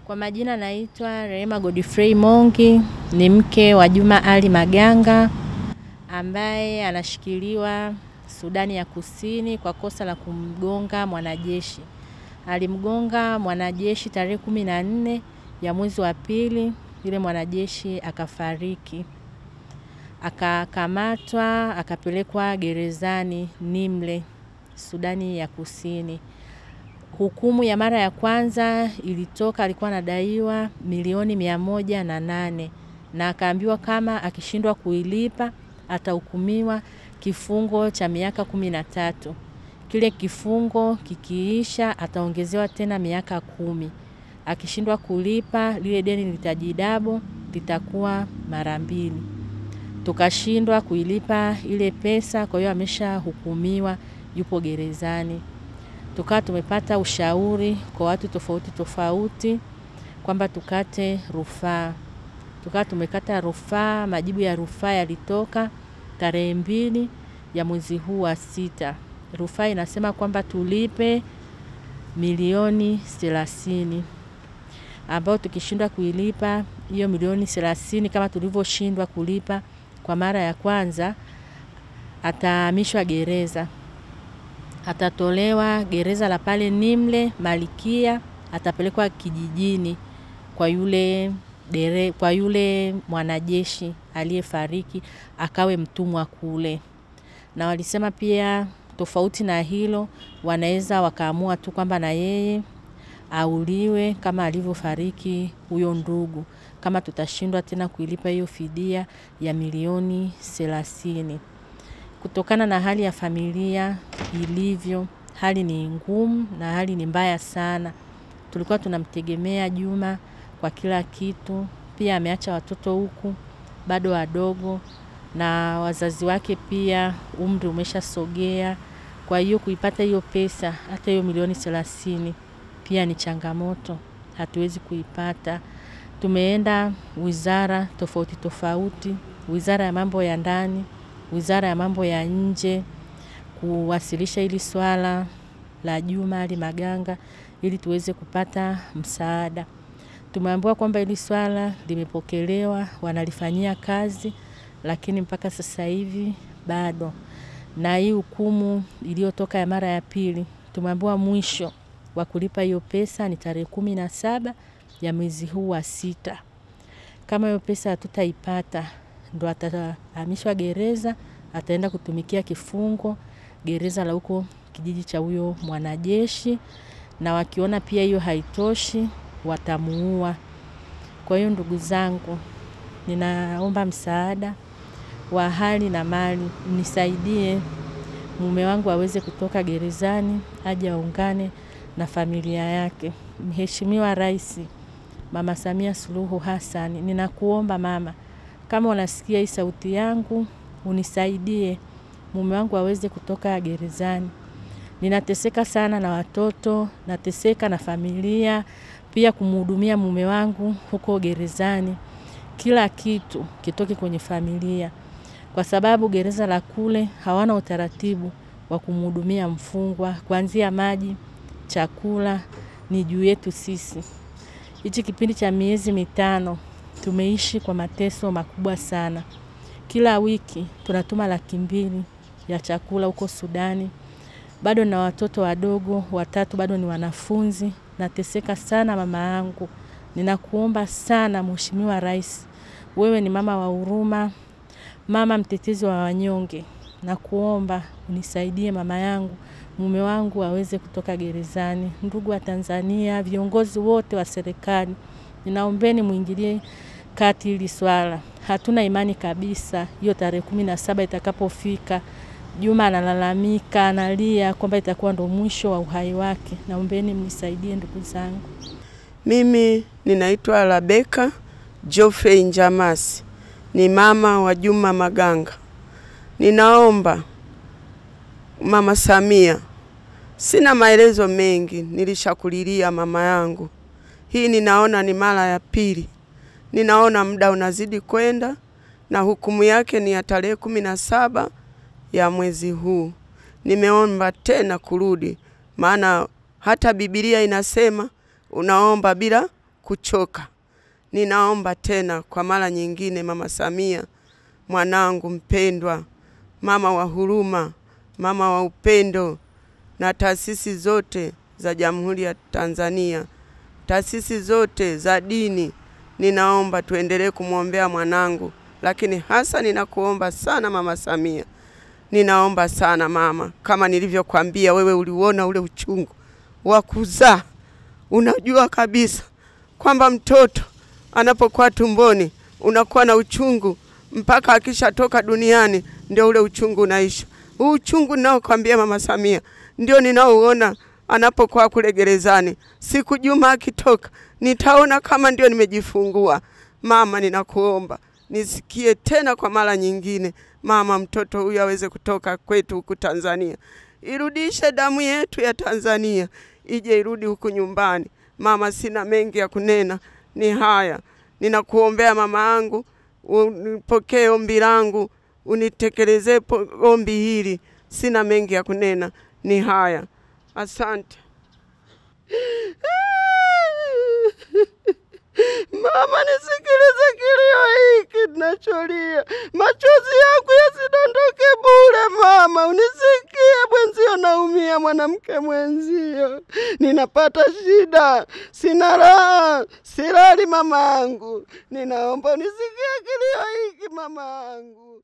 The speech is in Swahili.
Kwa majina naitwa Rehema Godfrey Mongi, ni mke wa Juma Ali Maganga ambaye anashikiliwa Sudani ya Kusini kwa kosa la kumgonga mwanajeshi. Alimgonga mwanajeshi tarehe 14 ya mwezi wa pili, yule mwanajeshi akafariki. Akakamatwa, akapelekwa gerezani Nimle, Sudani ya Kusini. Hukumu ya mara ya kwanza ilitoka, alikuwa anadaiwa milioni 108 na akaambiwa kama akishindwa kuilipa atahukumiwa kifungo cha miaka 13. Kile kifungo kikiisha ataongezewa tena miaka 10. Akishindwa kulipa lile deni litajidabo, litakuwa mara 2. Tukashindwa kuilipa ile pesa, kwa hiyo ameshahukumiwa, yupo gerezani. Tukawa tumepata ushauri kwa watu tofauti tofauti kwamba tukate rufaa. Tukawa tumekata rufaa, majibu ya rufaa yalitoka tarehe 2 ya mwezi huu wa 6. Rufaa inasema kwamba tulipe milioni 30. Ambao tukishindwa kuilipa hiyo milioni 30 kama tulivyoshindwa kulipa kwa mara ya kwanza, atahamishwa gereza. Atatolewa gereza la pale Nimle Malikia, atapelekwa kijijini kwa yule mwanajeshi aliyefariki, akawe mtumwa kule. Na walisema pia tofauti na hilo, wanaweza wakaamua tu kwamba na yeye auliwe kama alivyofariki huyo ndugu, kama tutashindwa tena kuilipa hiyo fidia ya milioni 30. Kutokana na hali ya familia ilivyo, hali ni ngumu na hali ni mbaya sana. Tulikuwa tunamtegemea Juma kwa kila kitu. Pia ameacha watoto huku bado wadogo, na wazazi wake pia umri umeshasogea. Kwa hiyo kuipata hiyo pesa, hata hiyo milioni 30 pia ni changamoto, hatuwezi kuipata. Tumeenda wizara tofauti tofauti, wizara ya mambo ya ndani, wizara ya mambo ya nje, kuwasilisha hili swala la Juma Ali Maganga ili tuweze kupata msaada. Tumeambiwa kwamba hili swala limepokelewa, wanalifanyia kazi, lakini mpaka sasa hivi bado. Na hii hukumu iliyotoka ya mara ya pili, tumeambiwa mwisho wa kulipa hiyo pesa ni tarehe 17 ya mwezi huu wa 6. Kama hiyo pesa hatutaipata, ndo atahamishwa gereza, ataenda kutumikia kifungo gereza la huko kijiji cha huyo mwanajeshi, na wakiona pia hiyo haitoshi watamuua. Kwa hiyo ndugu zangu, ninaomba msaada wa hali na mali, nisaidie mume wangu aweze kutoka gerezani, aje aungane na familia yake. Mheshimiwa Rais Mama Samia Suluhu Hassan, ninakuomba mama, kama unasikia hii sauti yangu, unisaidie mume wangu aweze kutoka gerezani. Ninateseka sana na watoto, nateseka na familia, pia kumhudumia mume wangu huko gerezani. Kila kitu kitoke kwenye familia, kwa sababu gereza la kule hawana utaratibu wa kumhudumia mfungwa, kuanzia maji, chakula ni juu yetu sisi. Hichi kipindi cha miezi 5 tumeishi kwa mateso makubwa sana. Kila wiki tunatuma 200,000 ya chakula huko Sudani. Bado na watoto wadogo 3 bado ni wanafunzi. Nateseka sana mama yangu. Ninakuomba sana Mheshimiwa Rais, wewe ni mama wa huruma, mama mtetezi wa wanyonge. Nakuomba unisaidie mama yangu, mume wangu aweze kutoka gerezani. Ndugu wa Tanzania, viongozi wote wa serikali, ninaombeni muingilie kati hili swala. Hatuna imani kabisa hiyo tarehe 17 itakapofika, Juma analalamika, analia kwamba itakuwa ndo mwisho wa uhai wake. Naombeni mnisaidie ndugu zangu. Mimi ninaitwa Rebecca Geoffrey Njamasi, ni mama wa Juma Maganga. Ninaomba Mama Samia, sina maelezo mengi, nilishakulilia mama yangu. Hii ninaona ni mara ya pili. Ninaona muda unazidi kwenda na hukumu yake ni ya tarehe 17 ya mwezi huu. Nimeomba tena kurudi, maana hata Biblia inasema unaomba bila kuchoka. Ninaomba tena kwa mara nyingine, Mama Samia, mwanangu mpendwa, mama wa huruma, mama wa upendo, na taasisi zote za Jamhuri ya Tanzania, taasisi zote za dini, ninaomba tuendelee kumwombea mwanangu. Lakini hasa ninakuomba sana Mama Samia, ninaomba sana mama, kama nilivyokuambia, wewe uliuona ule uchungu wa kuzaa. Unajua kabisa kwamba mtoto anapokuwa tumboni unakuwa na uchungu mpaka akishatoka duniani ndio ule uchungu unaisha. Uchungu nao kwambia Mama Samia ndio ninaoona anapokuwa kule gerezani. Siku Juma akitoka nitaona kama ndio nimejifungua. Mama, ninakuomba nisikie tena kwa mara nyingine, mama, mtoto huyu aweze kutoka kwetu huku Tanzania. Irudishe damu yetu ya Tanzania, ije irudi huku nyumbani. Mama, sina mengi ya kunena, ni haya. Ninakuombea mama yangu, unipokee ombi langu, unitekelezee ombi hili. Sina mengi ya kunena, ni haya. Asante. Mama, nisikilize kilio hiki ninacholia. Machozi yangu yasidondoke bure mama, unisikie mwenzio naumia, mwanamke mwenzio. Ninapata shida, sina raha, silali mama yangu. Ninaomba unisikie kilio hiki mama yangu.